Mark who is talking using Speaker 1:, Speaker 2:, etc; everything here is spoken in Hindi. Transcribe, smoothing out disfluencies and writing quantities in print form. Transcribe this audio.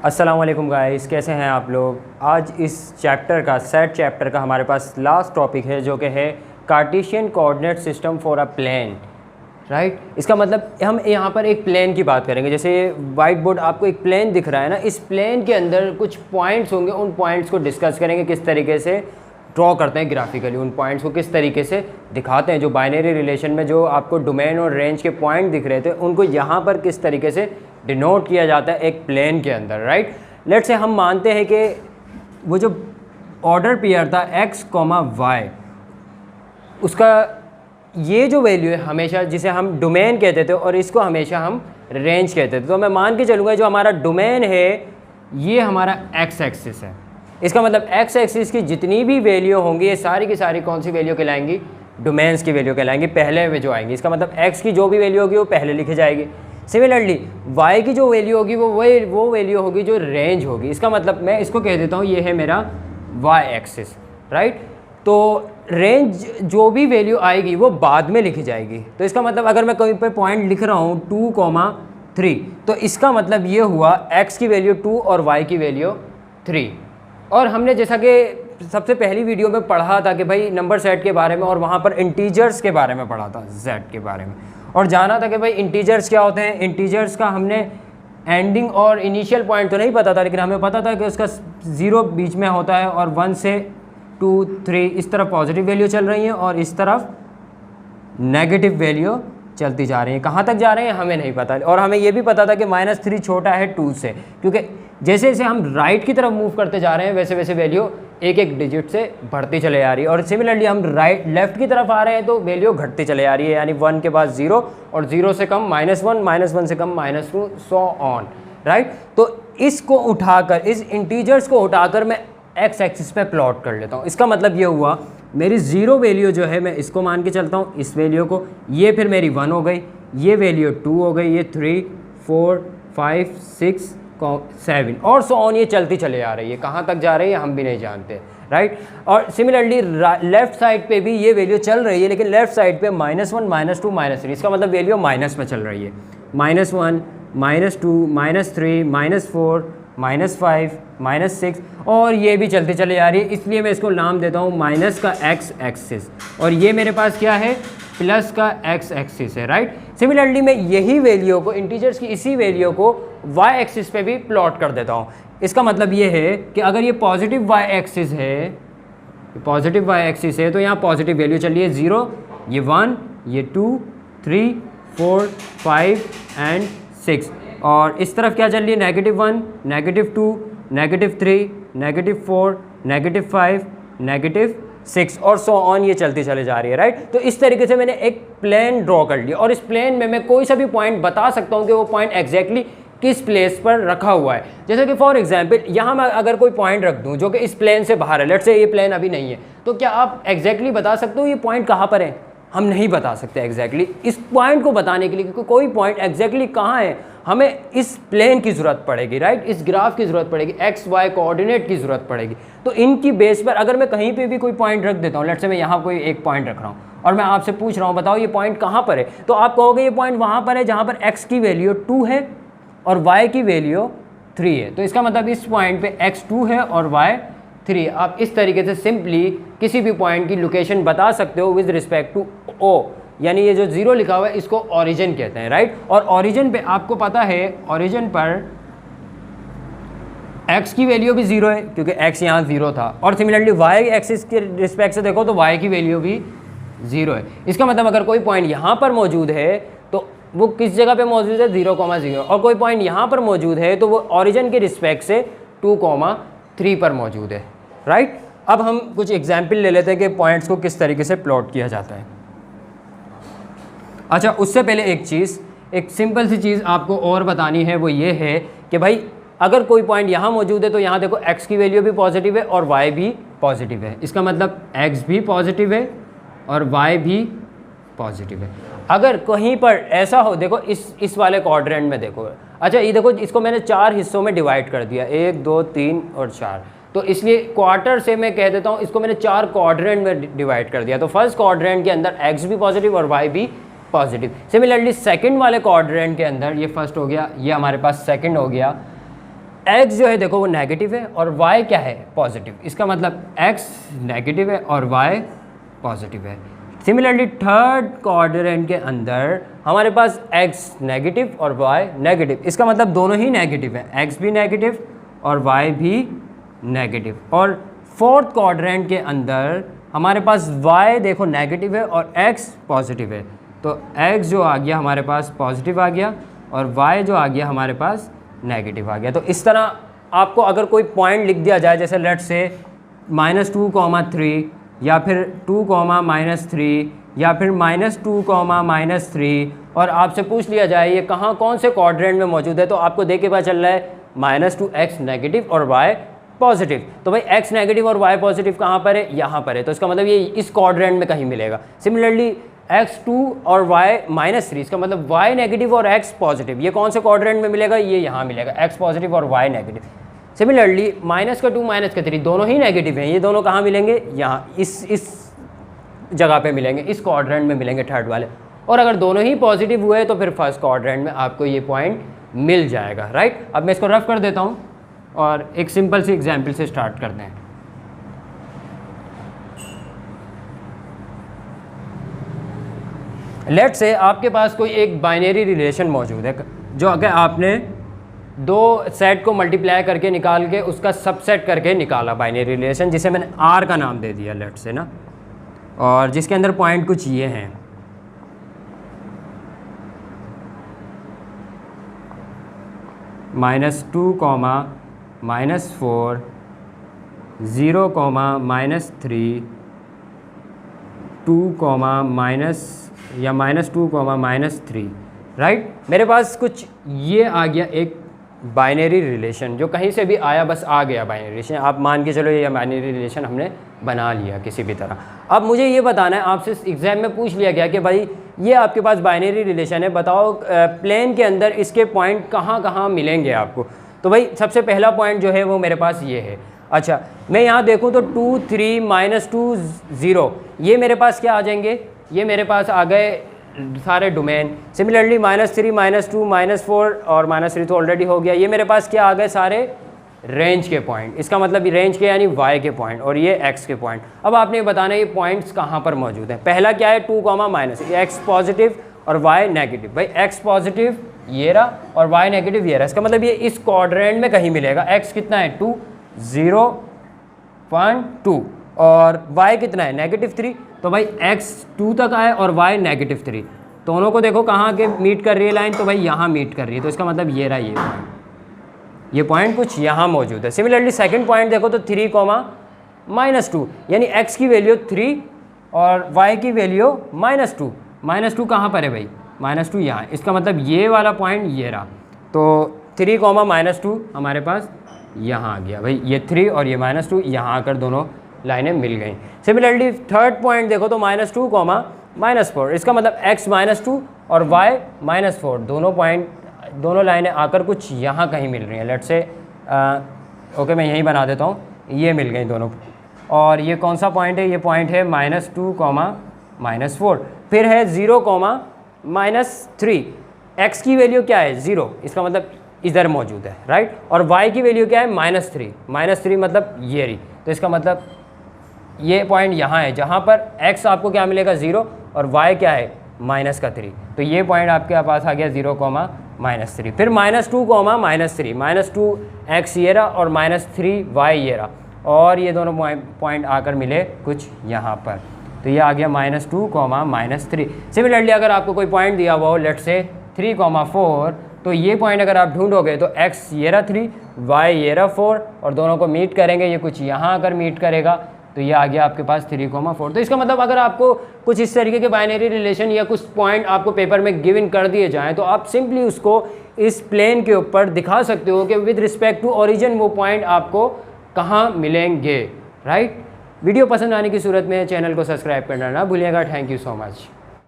Speaker 1: अस्सलाम वालेकुम गाइस, कैसे हैं आप लोग। आज इस चैप्टर का सेट चैप्टर का हमारे पास लास्ट टॉपिक है जो कि है Cartesian coordinate system for a plane. Right, इसका मतलब हम यहाँ पर एक प्लेन की बात करेंगे। जैसे वाइट बोर्ड आपको एक प्लेन दिख रहा है ना, इस प्लेन के अंदर कुछ पॉइंट्स होंगे, उन पॉइंट्स को डिस्कस करेंगे किस तरीके से ड्रॉ करते हैं ग्राफिकली, उन पॉइंट्स को किस तरीके से दिखाते हैं। जो बाइनरी रिलेशन में जो आपको डोमेन और रेंज के पॉइंट दिख रहे थे, उनको यहाँ पर किस तरीके से डिनोट किया जाता है एक प्लेन के अंदर। राइट, लेट्स से हम मानते हैं कि वो जो ऑर्डर पेयर था x, y, उसका ये जो वैल्यू है हमेशा, जिसे हम डोमेन कहते थे और इसको हमेशा हम रेंज कहते थे। तो मैं मान के चलूँगा जो हमारा डोमेन है ये हमारा x एक्सिस है। इसका मतलब x एक्सिस की जितनी भी वैल्यू होंगी ये सारी की सारी कौन सी वैल्यू कहलाएंगी? डोमेन्स की वैल्यू कहलाएंगी, पहले में जो आएंगी। इसका मतलब x की जो भी वैल्यू होगी वो पहले लिखी जाएगी। सिमिलरली y की जो वैल्यू होगी वो वैल्यू होगी जो रेंज होगी। इसका मतलब मैं इसको कह देता हूँ ये है मेरा y एक्सिस। राइट, तो रेंज जो भी वैल्यू आएगी वो बाद में लिखी जाएगी। तो इसका मतलब अगर मैं कहीं पे पॉइंट लिख रहा हूँ 2,3, तो इसका मतलब ये हुआ x की वैल्यू 2 और y की वैल्यू 3। और हमने जैसा कि सबसे पहली वीडियो में पढ़ा था कि भाई नंबर सेट के बारे में, और वहाँ पर इंटीजर्स के बारे में पढ़ा था, z के बारे में, और जाना था कि भाई इंटीजर्स क्या होते हैं। इंटीजर्स का हमने एंडिंग और इनिशियल पॉइंट तो नहीं पता था, लेकिन हमें पता था कि उसका 0 बीच में होता है और 1 से 2, 3 इस तरफ पॉजिटिव वैल्यू चल रही है और इस तरफ नेगेटिव वैल्यू चलती जा रही है। कहाँ तक जा रहे हैं हमें नहीं पता। और हमें ये भी पता था कि -3 छोटा है 2 से, क्योंकि जैसे जैसे हम राइट की तरफ मूव करते जा रहे हैं वैसे वैसे वैल्यू एक एक डिजिट से बढ़ती चले आ रही है। और सिमिलरली हम लेफ्ट की तरफ आ रहे हैं तो वैल्यू घटती चले आ रही है, यानी 1 के बाद 0 और 0 से कम -1, -1 से कम -2, सो ऑन। राइट, तो इसको उठाकर, इस इंटीजर्स को उठाकर मैं x एक्सिस पे प्लॉट कर लेता हूँ। इसका मतलब ये हुआ मेरी 0 वैल्यू जो है मैं इसको मान के चलता हूँ, इस वैल्यू को, ये फिर मेरी 1 हो गई, ये वैल्यू 2 हो गई, ये 3, 4, 5, 6, 7 और सो ऑन, ये चलती चले आ रही है। कहाँ तक जा रही है हम भी नहीं जानते। राइट, और सिमिलरली लेफ्ट साइड पे भी ये वैल्यू चल रही है, लेकिन लेफ्ट साइड पे -1, -2, -3, इसका मतलब वैल्यू माइनस में चल रही है। -1, -2, -3, -4, -5, -6 और ये भी चलती चली आ रही है। इसलिए मैं इसको नाम देता हूँ माइनस का x एक्सिस, और ये मेरे पास क्या है? प्लस का x एक्सिस है। राइट, सिमिलरली मैं यही वैल्यू को, इंटीजर्स की इसी वैल्यू को y एक्सिस पे भी प्लॉट कर देता हूँ। इसका मतलब ये है कि अगर ये पॉजिटिव y एक्सिस है, पॉजिटिव y एक्सिस है, तो यहाँ पॉजिटिव वैल्यू चलिए 0, ये 1, ये 2, 3, 4, 5 एंड 6, और इस तरफ क्या चल रही है? -1, -2, -3, -4, -5, -6 और सो ऑन, ये चलती चले जा रही है। राइट, तो इस तरीके से मैंने एक प्लेन ड्रॉ कर लिया, और इस प्लेन में मैं कोई सा भी पॉइंट बता सकता हूँ कि वो पॉइंट एग्जैक्टली किस प्लेस पर रखा हुआ है। जैसे कि फॉर एग्जांपल यहाँ मैं अगर कोई पॉइंट रख दूँ जो कि इस प्लेन से बाहर है, लेट्स से ये प्लेन अभी नहीं है, तो क्या आप एग्जैक्टली बता सकते हो ये पॉइंट कहाँ पर है? हम नहीं बता सकते एग्जैक्टली। इस पॉइंट को बताने के लिए क्योंकि कोई पॉइंट एग्जैक्टली कहाँ है, हमें इस प्लेन की ज़रूरत पड़ेगी। राइट, इस ग्राफ की ज़रूरत पड़ेगी, x y कोऑर्डिनेट की ज़रूरत पड़ेगी। तो इनकी बेस पर अगर मैं कहीं पे भी कोई पॉइंट रख देता हूँ, लेट्स से मैं यहाँ कोई एक पॉइंट रख रहा हूँ और मैं आपसे पूछ रहा हूँ बताओ ये पॉइंट कहाँ पर है, तो आप कहोगे ये पॉइंट वहाँ पर है जहाँ पर x की वैल्यू 2 है और y की वैल्यू 3 है। तो इसका मतलब इस पॉइंट पे x 2 है और y 3। आप इस तरीके से सिंपली किसी भी पॉइंट की लोकेशन बता सकते हो विद रिस्पेक्ट टू o, यानी ये जो 0 लिखा हुआ है इसको ओरिजिन कहते हैं। राइट, और ओरिजिन पे आपको पता है ओरिजिन पर x की वैल्यू भी 0 है क्योंकि x यहाँ 0 था, और सिमिलरली y एक्सिस के रिस्पेक्ट से देखो तो y की वैल्यू भी 0 है। इसका मतलब अगर कोई पॉइंट यहाँ पर मौजूद है तो वो किस जगह पे मौजूद है? 0,0, और कोई पॉइंट यहाँ पर मौजूद है तो वो ओरिजिन के रिस्पेक्ट से 2,3 पर मौजूद है। राइट, अब हम कुछ एग्जाम्पल ले लेते हैं कि पॉइंट्स को किस तरीके से प्लॉट किया जाता है। अच्छा, उससे पहले एक सिंपल सी चीज़ आपको और बतानी है, वो ये है कि भाई अगर कोई पॉइंट यहाँ मौजूद है तो यहाँ देखो x की वैल्यू भी पॉजिटिव है और y भी पॉजिटिव है। इसका मतलब x भी पॉजिटिव है और y भी पॉजिटिव है। अगर कहीं पर ऐसा हो, देखो इस वाले क्वाड्रेंट में देखो, अच्छा ये देखो इसको मैंने 4 हिस्सों में डिवाइड कर दिया, 1, 2, 3 और 4, तो इसलिए क्वार्टर से मैं कह देता हूँ इसको मैंने 4 क्वाड्रेंट में डिवाइड कर दिया। तो फर्स्ट क्वाड्रेंट के अंदर x भी पॉजिटिव और y भी x जो है देखो वो नेगेटिव है और y क्या है पॉजिटिव, इसका मतलब x नेगेटिव है और y पॉजिटिव है। सिमिलरली थर्ड क्वाड्रेंट के अंदर हमारे पास x नेगेटिव और y नेगेटिव, इसका मतलब दोनों ही नेगेटिव है, x भी नेगेटिव और y भी नेगेटिव। और फोर्थ क्वाड्रेंट के अंदर हमारे पास y देखो नेगेटिव है और x पॉजिटिव है, तो x जो आ गया हमारे पास पॉजिटिव आ गया और y जो आ गया हमारे पास नेगेटिव आ गया। तो इस तरह आपको अगर कोई पॉइंट लिख दिया जाए जैसे लेट्स से -2,3 या फिर 2,-3 या फिर -2,-3 और आपसे पूछ लिया जाए ये कहाँ कौन से क्वाड्रेंट में मौजूद है, तो आपको देख के पता चल रहा है -2x नेगेटिव और y पॉजिटिव। तो भाई x नेगेटिव और y पॉजिटिव कहाँ पर है, यहाँ पर है, तो इसका मतलब ये इस क्वाड्रेंट में कहीं मिलेगा। सिमिलरली x2 और y -3, इसका मतलब y नेगेटिव और x पॉजिटिव, ये कौन से क्वाड्रेंट में मिलेगा, ये यहाँ मिलेगा, x पॉजिटिव और y नेगेटिव। सिमिलरली -2 -3 दोनों ही नेगेटिव हैं, ये दोनों कहाँ मिलेंगे, यहाँ इस जगह पे मिलेंगे, इस क्वाड्रेंट में मिलेंगे थर्ड वाले। और अगर दोनों ही पॉजिटिव हुए तो फिर फर्स्ट क्वाड्रेंट में आपको ये पॉइंट मिल जाएगा, राइट। अब मैं इसको रफ कर देता हूँ और एक सिंपल सी एग्जाम्पल से स्टार्ट करते हैं। लेट्स से आपके पास कोई एक बाइनरी रिलेशन मौजूद है जो अगर आपने दो सेट को मल्टीप्लाई करके निकाल के उसका सबसेट करके निकाला बाइनरी रिलेशन, जिसे मैंने R का नाम दे दिया लेट्स से ना, और जिसके अंदर पॉइंट कुछ ये हैं, -2, -4, 0, -3, 2, -2, राइट। मेरे पास कुछ ये आ गया एक बाइनरी रिलेशन जो कहीं से भी आया, बस आ गया बाइनरी रिलेशन, आप मान के चलो ये बाइनरी रिलेशन हमने बना लिया किसी भी तरह। अब मुझे ये बताना है, आपसे एग्जाम में पूछ लिया गया कि भाई ये आपके पास बाइनरी रिलेशन है, बताओ प्लेन के अंदर इसके पॉइंट कहाँ कहाँ मिलेंगे आपको। तो भाई सबसे पहला पॉइंट जो है वो मेरे पास ये है। अच्छा मैं यहाँ देखूँ तो 2, 3, -2, 0 ये मेरे पास क्या आ जाएंगे, ये मेरे पास आ गए सारे डोमेन। सिमिलरली -3, -2, -4 और -3 तो ऑलरेडी हो गया, ये मेरे पास क्या आ गए सारे रेंज के पॉइंट, इसका मतलब रेंज के यानी y के पॉइंट और ये x के पॉइंट। अब आपने बताना है ये पॉइंट्स कहाँ पर मौजूद हैं। पहला क्या है 2, ये x पॉजिटिव और y नेगेटिव, भाई x पॉजिटिव ये रहा और y नेगेटिव ये रहा, इसका मतलब ये इस क्वाड्रेंट में कहीं मिलेगा। x कितना है 2, 0, 1, 2 और y कितना है -3, तो भाई x 2 तक आए और y -3, दोनों को देखो कहाँ के मीट कर रही है लाइन, तो भाई यहाँ मीट कर रही है, तो इसका मतलब ये रहा ये पॉइंट कुछ यहाँ मौजूद है। सिमिलरली सेकंड पॉइंट देखो तो 3, -2 यानी x की वैल्यू 3 और y की वैल्यू -2, -2 कहाँ पर है भाई, -2 यहाँ, इसका मतलब ये वाला पॉइंट ये रहा, तो 3, -2 हमारे पास यहाँ आ गया भाई, ये 3 और ये -2 यहाँ आकर दोनों लाइनें मिल गई। सिमिलरली थर्ड पॉइंट देखो तो -2, -4, इसका मतलब x -2 और y -4 दोनों लाइनें आकर कुछ यहाँ कहीं मिल रही हैं। लेट्स से ओके मैं यहीं बना देता हूँ, ये मिल गई दोनों। और ये कौन सा पॉइंट है, ये पॉइंट है -2, -4, फिर है 0, -3, x की वैल्यू क्या है 0, इसका मतलब इधर मौजूद है, राइट। और y की वैल्यू क्या है -3 मतलब ये रही, तो इसका मतलब ये पॉइंट यहाँ है जहाँ पर x आपको क्या मिलेगा 0 और y क्या है -3, तो ये पॉइंट आपके पास आ गया 0, -3। फिर -2, -3, -2 x ये रहा और -3 y ये रहा, और ये दोनों पॉइंट आकर मिले कुछ यहाँ पर, तो ये आ गया -2, -3। सिमिलरली अगर आपको कोई पॉइंट दिया हुआ हो लेट्स से 3, 4, तो ये पॉइंट अगर आप ढूंढोगे तो x ये रहा 3, y ये रहा 4 और दोनों को मीट करेंगे, ये कुछ यहाँ आकर मीट करेगा, तो ये आ गया आपके पास 3, 4। तो इसका मतलब अगर आपको कुछ इस तरीके के बाइनरी रिलेशन या कुछ पॉइंट आपको पेपर में गिवन कर दिए जाएं तो आप सिंपली उसको इस प्लेन के ऊपर दिखा सकते हो कि विद रिस्पेक्ट टू ओरिजिन वो पॉइंट आपको कहाँ मिलेंगे, राइट। वीडियो पसंद आने की सूरत में चैनल को सब्सक्राइब करना ना भूलिएगा। Thank you so much.